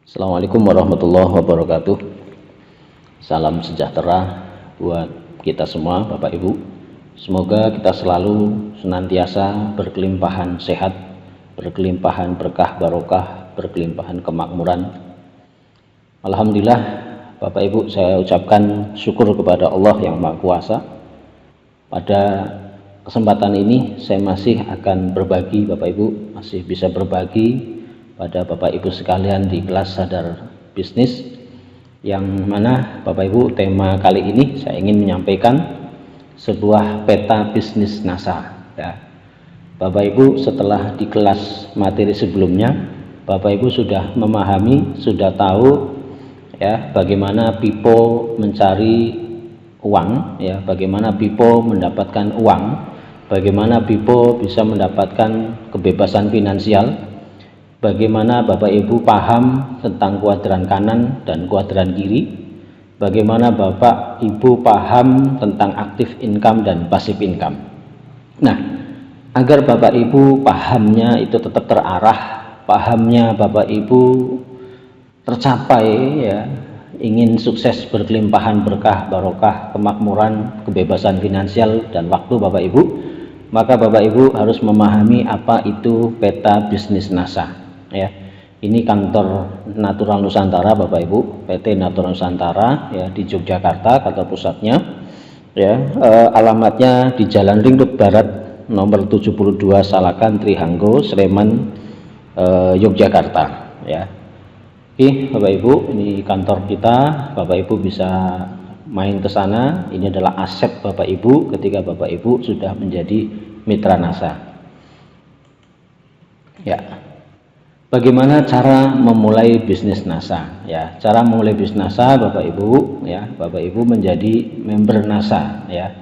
Assalamualaikum warahmatullahi wabarakatuh. Salam sejahtera buat kita semua, Bapak Ibu. Semoga kita selalu senantiasa berkelimpahan sehat, berkelimpahan berkah barokah, berkelimpahan kemakmuran. Alhamdulillah, Bapak Ibu, saya ucapkan syukur kepada Allah yang Maha Kuasa. Pada kesempatan ini saya masih akan berbagi, Bapak Ibu, masih bisa berbagi pada Bapak Ibu sekalian di kelas Sadar Bisnis, yang mana Bapak Ibu tema kali ini saya ingin menyampaikan sebuah peta bisnis NASA ya. Bapak Ibu, setelah di kelas materi sebelumnya Bapak Ibu sudah memahami, sudah tahu ya bagaimana Pipo mencari uang ya, bagaimana Pipo mendapatkan uang, bagaimana Pipo bisa mendapatkan kebebasan finansial, bagaimana Bapak Ibu paham tentang kuadran kanan dan kuadran kiri, bagaimana Bapak Ibu paham tentang aktif income dan passive income. Nah, agar Bapak Ibu pahamnya itu tetap terarah, pahamnya Bapak Ibu tercapai ya, ingin sukses, berkelimpahan berkah barokah, kemakmuran, kebebasan finansial dan waktu Bapak Ibu, maka Bapak Ibu harus memahami apa itu peta bisnis NASA ya. Ini kantor Natural Nusantara, Bapak Ibu, PT Natural Nusantara ya, di Yogyakarta kata pusatnya ya. Alamatnya di Jalan Ring Road Barat nomor 72 Salakan Trihanggo, Sleman, Yogyakarta ya. Oke Bapak Ibu, ini kantor kita, Bapak Ibu bisa main ke sana. Ini adalah aset Bapak Ibu ketika Bapak Ibu sudah menjadi mitra NASA ya. Bagaimana cara memulai bisnis NASA ya? Cara memulai bisnis NASA Bapak Ibu ya, Bapak Ibu menjadi member NASA ya.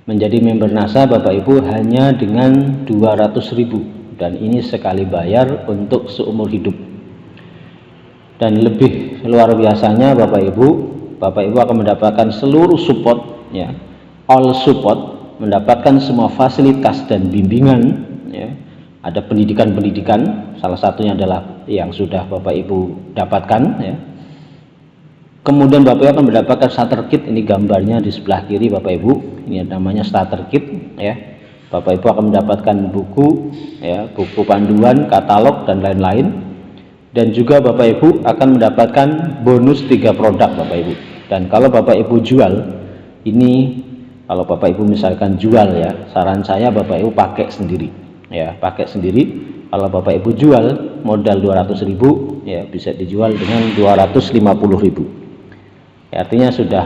Menjadi member NASA Bapak Ibu hanya dengan 200.000 dan ini sekali bayar untuk seumur hidup. Dan lebih luar biasanya Bapak Ibu akan mendapatkan seluruh support ya, all support, mendapatkan semua fasilitas dan bimbingan ya. Ada pendidikan-pendidikan, salah satunya adalah yang sudah Bapak Ibu dapatkan ya. Kemudian Bapak Ibu akan mendapatkan starter kit, ini gambarnya di sebelah kiri Bapak Ibu, ini namanya starter kit ya. Bapak Ibu akan mendapatkan buku ya, buku panduan, katalog dan lain-lain. Dan juga Bapak Ibu akan mendapatkan bonus 3 produk Bapak Ibu. Dan kalau Bapak Ibu jual, ini kalau Bapak Ibu misalkan jual ya, saran saya Bapak Ibu pakai sendiri ya, pakai sendiri. Kalau Bapak Ibu jual modal 200.000 ya, bisa dijual dengan 250.000 ya, artinya sudah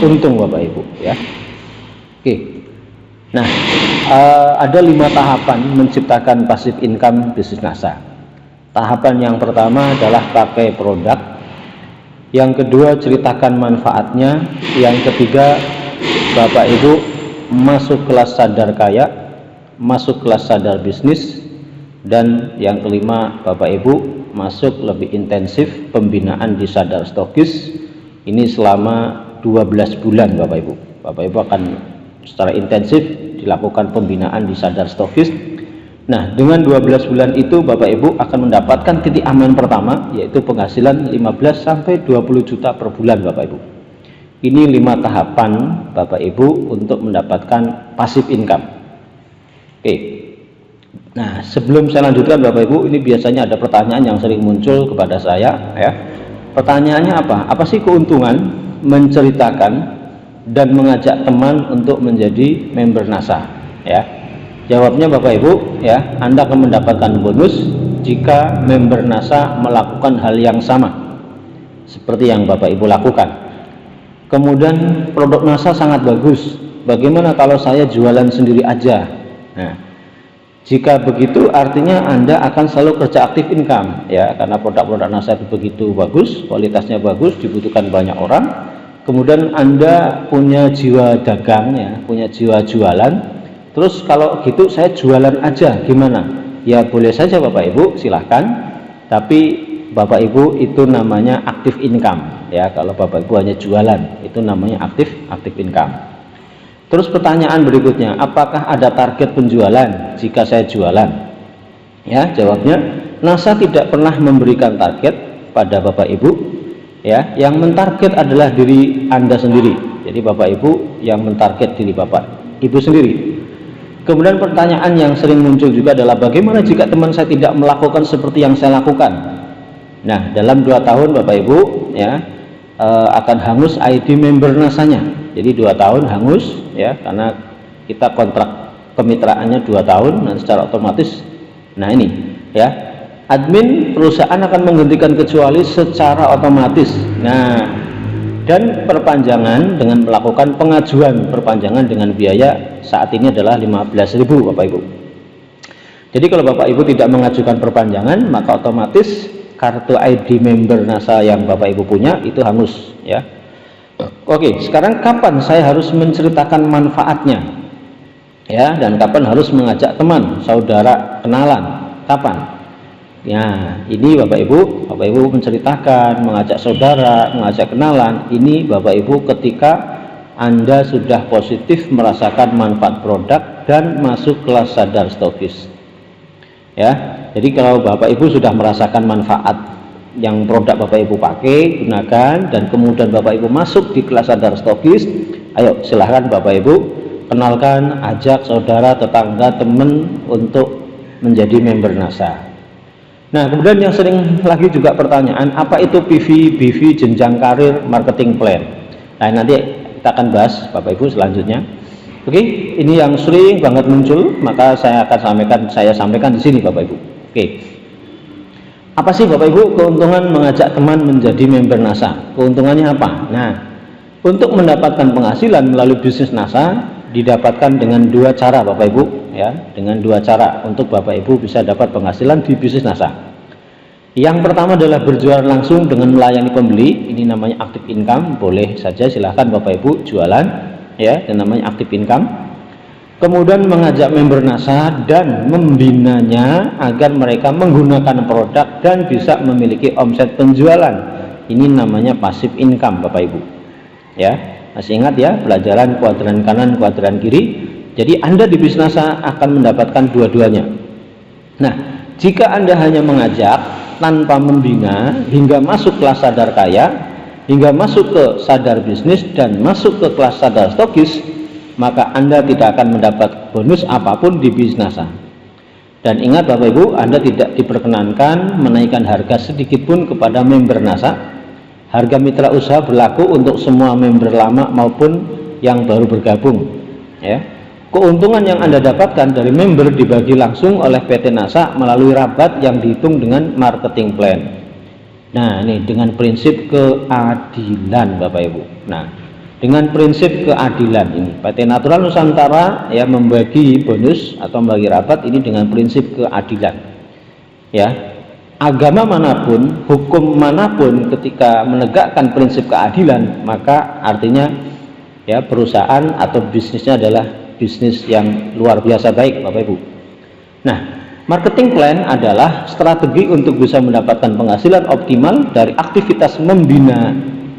untung Bapak Ibu ya. Oke, nah ada 5 tahapan menciptakan passive income bisnis NASA. Tahapan yang pertama adalah pakai produk, yang kedua ceritakan manfaatnya, yang ketiga Bapak Ibu masuk kelas sadar kaya, masuk kelas sadar bisnis, dan yang kelima Bapak Ibu masuk lebih intensif pembinaan di sadar stokis. Ini selama 12 bulan Bapak Ibu. Bapak Ibu akan secara intensif dilakukan pembinaan di sadar stokis. Nah, dengan 12 bulan itu Bapak Ibu akan mendapatkan titik aman pertama, yaitu penghasilan 15 sampai 20 juta per bulan Bapak Ibu. Ini 5 tahapan Bapak Ibu untuk mendapatkan passive income. Oke. Nah, sebelum saya lanjutkan Bapak Ibu, ini biasanya ada pertanyaan yang sering muncul kepada saya ya. Pertanyaannya apa? Apa sih keuntungan menceritakan dan mengajak teman untuk menjadi member NASA ya? Jawabnya Bapak Ibu ya, Anda akan mendapatkan bonus jika member NASA melakukan hal yang sama seperti yang Bapak Ibu lakukan. Kemudian produk NASA sangat bagus. Bagaimana kalau saya jualan sendiri aja? Nah, jika begitu artinya Anda akan selalu kerja aktif income ya, karena produk-produk NASA itu begitu bagus, kualitasnya bagus, dibutuhkan banyak orang. Kemudian Anda punya jiwa dagang ya, punya jiwa jualan. Terus kalau gitu saya jualan aja gimana? Ya boleh saja Bapak Ibu, silahkan. Tapi Bapak Ibu itu namanya aktif income ya. Kalau Bapak Ibu hanya jualan, itu namanya aktif income. Terus pertanyaan berikutnya, apakah ada target penjualan jika saya jualan? Ya, jawabnya NASA tidak pernah memberikan target pada Bapak Ibu, ya. Yang mentarget adalah diri Anda sendiri. Jadi Bapak Ibu yang mentarget diri Bapak Ibu sendiri. Kemudian pertanyaan yang sering muncul juga adalah bagaimana jika teman saya tidak melakukan seperti yang saya lakukan. Nah, dalam 2 tahun Bapak Ibu, ya, akan hangus ID member NASA-nya. Jadi 2 tahun hangus, ya, karena kita kontrak kemitraannya 2 tahun, dan secara otomatis, nah ini, ya, admin perusahaan akan menghentikan kecuali secara otomatis. Nah, dan perpanjangan dengan melakukan pengajuan perpanjangan dengan biaya saat ini adalah 15.000 Bapak Ibu. Jadi kalau Bapak Ibu tidak mengajukan perpanjangan, maka otomatis kartu ID member NASA yang Bapak Ibu punya itu hangus, ya. Oke, sekarang kapan saya harus menceritakan manfaatnya, ya, dan kapan harus mengajak teman, saudara, kenalan, kapan? Ya, ini Bapak Ibu menceritakan, mengajak saudara, mengajak kenalan, ini Bapak Ibu ketika Anda sudah positif merasakan manfaat produk dan masuk kelas sadar stokis, ya. Jadi kalau Bapak Ibu sudah merasakan manfaat yang produk Bapak Ibu pakai, gunakan, dan kemudian Bapak Ibu masuk di kelas sadar stokis, ayo silahkan Bapak Ibu kenalkan, ajak saudara, tetangga, teman untuk menjadi member NASA. Nah, kemudian yang sering lagi juga pertanyaan, apa itu PV, BV, jenjang karir, marketing plan. Nah, nanti kita akan bahas Bapak Ibu selanjutnya. Oke, ini yang sering banget muncul, maka saya akan sampaikan di sini Bapak Ibu. Oke, apa sih Bapak Ibu keuntungan mengajak teman menjadi member NASA? Keuntungannya apa? Nah, untuk mendapatkan penghasilan melalui bisnis NASA didapatkan dengan 2 cara Bapak Ibu, ya, dengan 2 cara untuk Bapak Ibu bisa dapat penghasilan di bisnis NASA. Yang pertama adalah berjualan langsung dengan melayani pembeli, ini namanya active income, boleh saja silahkan Bapak Ibu jualan, ya, dan namanya active income. Kemudian mengajak member NASA dan membinanya agar mereka menggunakan produk dan bisa memiliki omset penjualan, ini namanya passive income Bapak Ibu, ya. Masih ingat ya pelajaran kuadran kanan kuadran kiri? Jadi Anda di bisnis NASA akan mendapatkan dua-duanya. Nah, jika Anda hanya mengajak tanpa membina hingga masuk kelas sadar kaya, hingga masuk ke sadar bisnis dan masuk ke kelas sadar stokis, maka Anda tidak akan mendapat bonus apapun di bisnis NASA. Dan ingat Bapak Ibu, Anda tidak diperkenankan menaikkan harga sedikit pun kepada member NASA. Harga mitra usaha berlaku untuk semua member lama maupun yang baru bergabung, ya. Keuntungan yang Anda dapatkan dari member dibagi langsung oleh PT NASA melalui rabat yang dihitung dengan marketing plan. Nah, ini dengan prinsip keadilan Bapak Ibu. Nah, dengan prinsip keadilan ini PT Natural Nusantara, ya, membagi bonus atau membagi rabat ini dengan prinsip keadilan, ya. Agama manapun, hukum manapun ketika menegakkan prinsip keadilan, maka artinya, ya, perusahaan atau bisnisnya adalah bisnis yang luar biasa baik Bapak Ibu. Nah, marketing plan adalah strategi untuk bisa mendapatkan penghasilan optimal dari aktivitas membina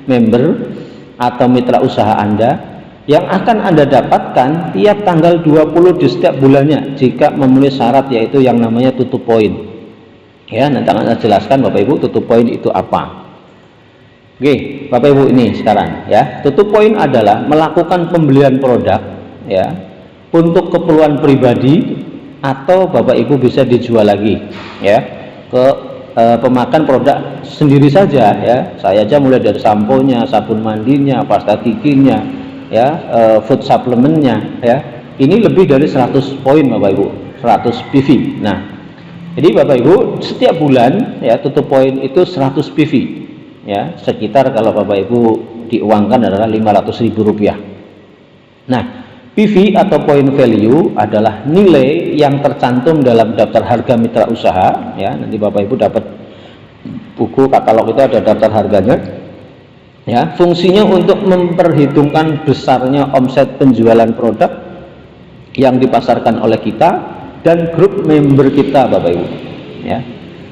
member atau mitra usaha Anda yang akan Anda dapatkan tiap tanggal 20 di setiap bulannya jika memenuhi syarat, yaitu yang namanya tutup poin. Ya, nanti akan saya jelaskan Bapak Ibu tutup poin itu apa. Oke, Bapak Ibu, ini sekarang, ya, tutup poin adalah melakukan pembelian produk, ya, untuk keperluan pribadi atau Bapak Ibu bisa dijual lagi, ya, ke pemakan produk sendiri saja, ya. Saya aja mulai dari samponya, sabun mandinya, pasta giginya, ya, food supplementnya, ya. Ini lebih dari 100 poin Bapak Ibu, 100 PV. Nah, jadi Bapak Ibu setiap bulan, ya, tutup poin itu 100 PV, ya, sekitar kalau Bapak Ibu diuangkan adalah Rp500.000. Nah, PV atau point value adalah nilai yang tercantum dalam daftar harga mitra usaha, ya. Nanti Bapak Ibu dapat buku katalog itu ada daftar harganya, ya. Fungsinya untuk memperhitungkan besarnya omset penjualan produk yang dipasarkan oleh kita dan grup member kita Bapak Ibu, ya.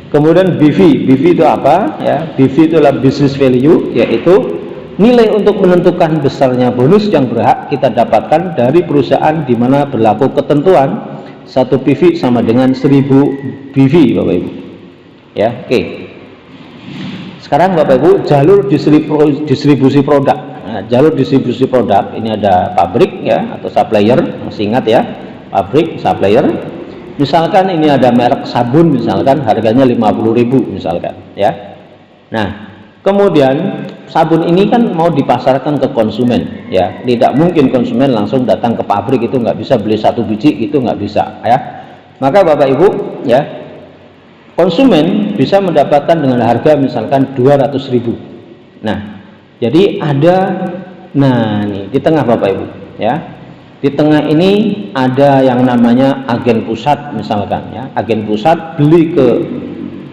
Kemudian BV itu apa, ya? BV itu adalah business value, yaitu nilai untuk menentukan besarnya bonus yang berhak kita dapatkan dari perusahaan di mana berlaku ketentuan 1 PV sama dengan 1000 BV Bapak Ibu, ya. Oke. Sekarang Bapak Ibu, jalur distribusi produk. Nah, jalur distribusi produk ini ada pabrik ya atau supplier, masih ingat ya, pabrik, supplier. Misalkan ini ada merek sabun, misalkan harganya 50.000 misalkan ya. Nah, kemudian sabun ini kan mau dipasarkan ke konsumen ya, tidak mungkin konsumen langsung datang ke pabrik, itu nggak bisa, beli 1 biji itu nggak bisa ya. Maka Bapak Ibu ya, konsumen bisa mendapatkan dengan harga misalkan 200.000. Nah, jadi ada, nah nih di tengah Bapak Ibu ya, di tengah ini ada yang namanya agen pusat misalkan ya. Agen pusat beli ke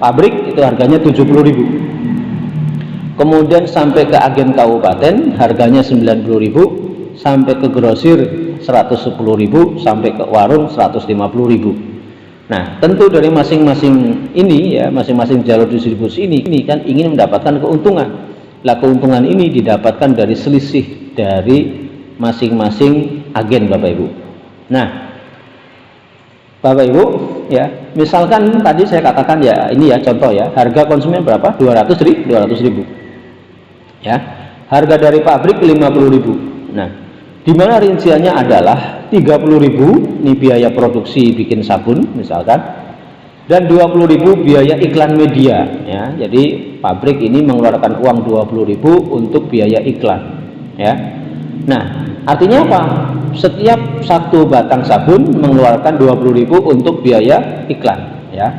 pabrik itu harganya 70.000. Kemudian sampai ke agen kabupaten harganya 90.000, sampai ke grosir 110.000, sampai ke warung 150.000. Nah, tentu dari masing-masing ini ya, masing-masing jalur distribusi ini kan ingin mendapatkan keuntungan. Lah, keuntungan ini didapatkan dari selisih dari masing-masing agen Bapak Ibu. Nah, Bapak Ibu ya, misalkan tadi saya katakan ya, ini ya contoh ya, harga konsumen berapa? 200.000 ya, harga dari pabrik 50.000. Nah, di mana rinciannya adalah 30.000 ini biaya produksi bikin sabun misalkan, dan 20.000 biaya iklan media ya. Jadi pabrik ini mengeluarkan uang 20.000 untuk biaya iklan ya. Nah, artinya apa? Setiap satu batang sabun mengeluarkan 20.000 untuk biaya iklan ya.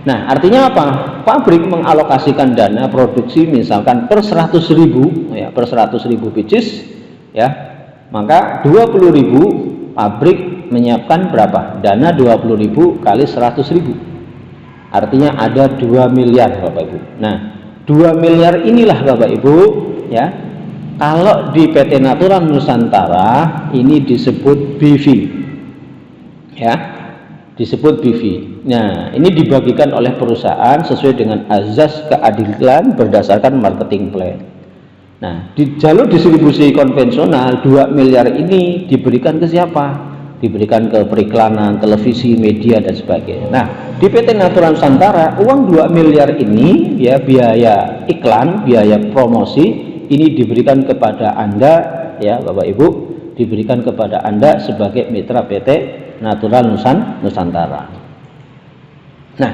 Nah, artinya apa? Pabrik mengalokasikan dana produksi misalkan per 100.000 ya, per 100.000 pieces ya, maka 20.000 pabrik menyiapkan berapa? Dana 20.000 kali 100.000, artinya ada 2 miliar Bapak Ibu. Nah, 2 miliar inilah Bapak Ibu ya, kalau di PT Natural Nusantara ini disebut BV ya, disebut BV. Nah, ini dibagikan oleh perusahaan sesuai dengan azas keadilan berdasarkan marketing plan. Nah, di jalur distribusi konvensional 2 miliar ini diberikan ke siapa? Diberikan ke periklanan, televisi, media dan sebagainya. Nah, di PT Natural Nusantara uang 2 miliar ini ya, biaya iklan, biaya promosi ini diberikan kepada Anda ya Bapak Ibu, diberikan kepada Anda sebagai mitra PT Natural Nusantara. Nah,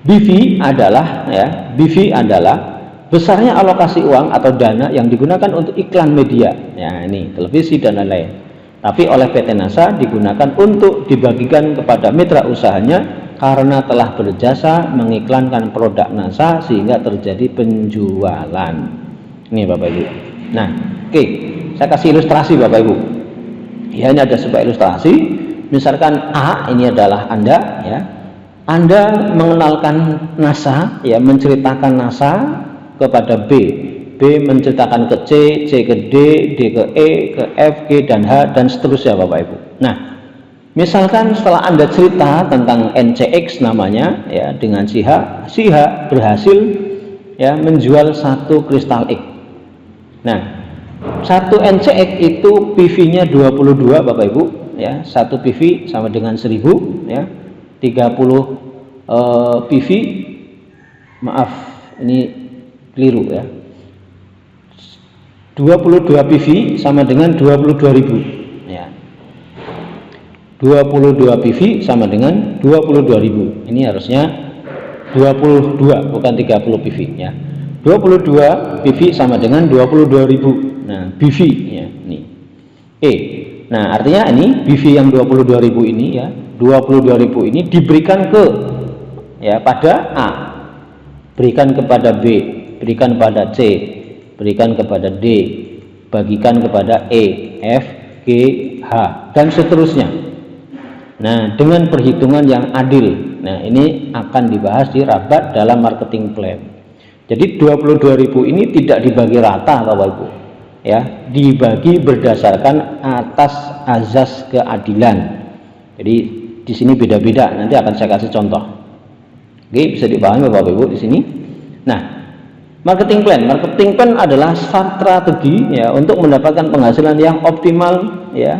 BV adalah ya, BV adalah besarnya alokasi uang atau dana yang digunakan untuk iklan media ya, ini televisi dan lain-lain, tapi oleh PT NASA digunakan untuk dibagikan kepada mitra usahanya karena telah berjasa mengiklankan produk NASA sehingga terjadi penjualan. Ini Bapak Ibu. Nah, oke, saya kasih ilustrasi Bapak Ibu ya, ini ada sebuah ilustrasi. Misalkan A ini adalah Anda ya, Anda mengenalkan NASA ya, menceritakan NASA kepada B, B menceritakan ke C, C ke D, D ke E, ke F, G dan H dan seterusnya Bapak Ibu. Nah, misalkan setelah Anda cerita tentang NCX namanya ya, dengan si H berhasil ya menjual 1 kristal X. Nah, 1 NCX itu PV-nya 22 Bapak Ibu ya, 1 PV sama dengan 1000 ya, 30 PV, maaf ini keliru ya, 22 PV sama dengan 22.000 ya, 22 PV sama dengan 22.000, ini harusnya 22 bukan 30 PV ya, 22 PV sama dengan 22.000. Nah, BV ya, ini E. Nah, artinya ini BV yang 22.000 ini ya, 22.000 ini diberikan ke ya pada A, berikan kepada B, berikan kepada C, berikan kepada D, bagikan kepada E, F, G, H dan seterusnya. Nah, dengan perhitungan yang adil. Nah, ini akan dibahas di rapat dalam marketing plan. Jadi 22.000 ini tidak dibagi rata Bapak Ibu ya, dibagi berdasarkan atas azas keadilan. Jadi di sini beda-beda, nanti akan saya kasih contoh. Oke, bisa dipahami Bapak Ibu di sini. Nah, marketing plan adalah strategi ya untuk mendapatkan penghasilan yang optimal ya.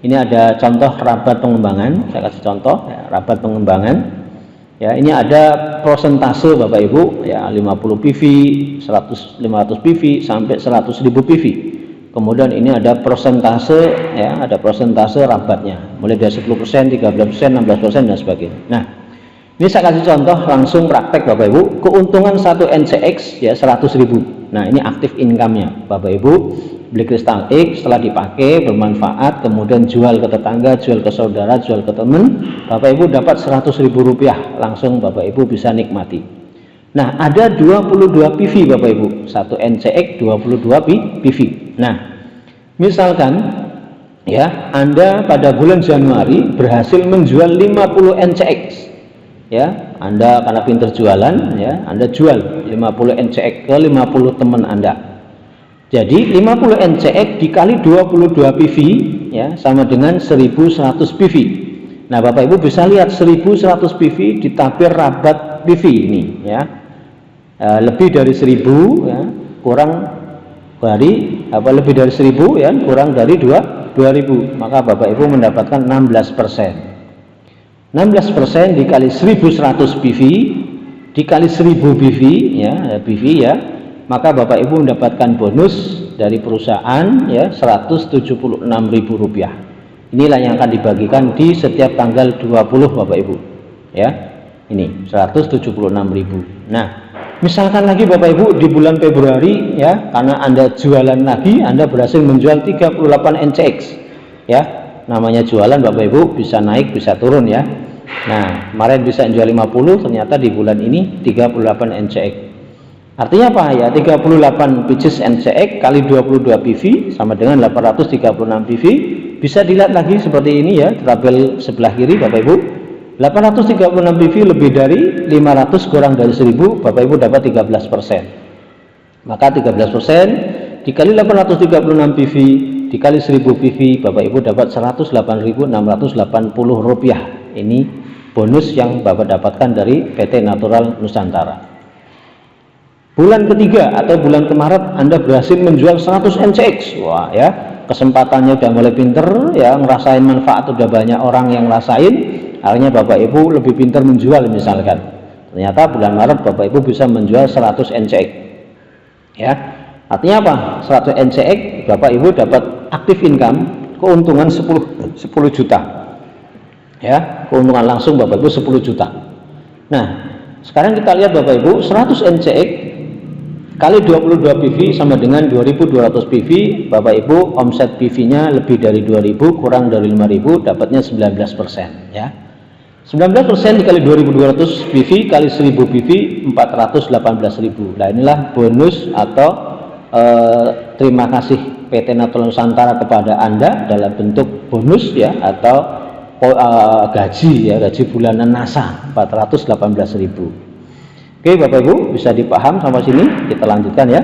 Ini ada contoh rabat pengembangan, saya kasih contoh ya, rabat pengembangan. Ya, ini ada prosentase Bapak Ibu ya, 50 PV, 100, 500 PV sampai 100.000 PV. Kemudian ini ada prosentase ya, ada prosentase rabatnya mulai dari 10%, 13%, 16% dan sebagainya. Nah, ini saya kasih contoh langsung praktek Bapak Ibu. Keuntungan 1 NCX ya 100.000. Nah, ini aktif income-nya Bapak Ibu. Beli kristal X, setelah dipakai bermanfaat, kemudian jual ke tetangga, jual ke saudara, jual ke teman, Bapak Ibu dapat 100.000 rupiah langsung Bapak Ibu bisa nikmati. Nah, ada 22 PV Bapak Ibu, 1 NCX 22 PV. Nah, misalkan ya Anda pada bulan Januari berhasil menjual 50 NCX ya, Anda karena pinter jualan ya, Anda jual 50 NCX ke 50 teman Anda. Jadi 50 NCX dikali 22 PV ya sama dengan 1100 PV. Nah, Bapak Ibu bisa lihat 1100 PV ditabir rabat PV ini ya. Lebih dari 1000 ya, kurang dari lebih dari 1000 ya, kurang dari 2000, maka Bapak Ibu mendapatkan 16%. 16% dikali 1100 PV dikali 1000 PV ya, PV ya, maka Bapak Ibu mendapatkan bonus dari perusahaan ya 176.000 rupiah. Inilah yang akan dibagikan di setiap tanggal 20 Bapak Ibu ya, ini 176.000. Nah, misalkan lagi Bapak Ibu di bulan Februari ya, karena Anda jualan lagi, Anda berhasil menjual 38 NCX ya. Namanya jualan Bapak Ibu bisa naik bisa turun ya. Nah, kemarin bisa jual 50, ternyata di bulan ini 38 NCX. Artinya apa ya, 38 pieces NCX kali 22 PV sama dengan 836 PV. Bisa dilihat lagi seperti ini ya, tabel sebelah kiri Bapak Ibu. 836 PV lebih dari 500 kurang dari 1000, Bapak Ibu dapat 13%. Maka 13% dikali 836 PV dikali 1000 PV, Bapak Ibu dapat 108.680 rupiah. Ini bonus yang Bapak dapatkan dari PT Natural Nusantara. Bulan ketiga atau bulan Maret Anda berhasil menjual 100 NCX. Wah ya, kesempatannya udah mulai pinter ya, ngerasain manfaat udah banyak orang yang ngerasain. Akhirnya Bapak Ibu lebih pinter menjual misalkan. Ternyata bulan Maret Bapak Ibu bisa menjual 100 NCX. Ya. Artinya apa? 100 NCX Bapak Ibu dapat aktif income, keuntungan 10 juta. Ya, keuntungan langsung Bapak Ibu 10 juta. Nah, sekarang kita lihat Bapak Ibu, 100 NCX kali 22 PV sama dengan 2200 PV, Bapak Ibu omset PV-nya lebih dari 2000 kurang dari 5000 dapatnya 19% ya. 19% dikali 2200 PV kali 1000 PV 418.000. Nah, inilah bonus atau terima kasih PT Natural Nusantara kepada Anda dalam bentuk bonus ya, atau gaji ya, gaji bulanan NASA 418.000. Oke Bapak Ibu, bisa dipaham sampai sini, kita lanjutkan ya.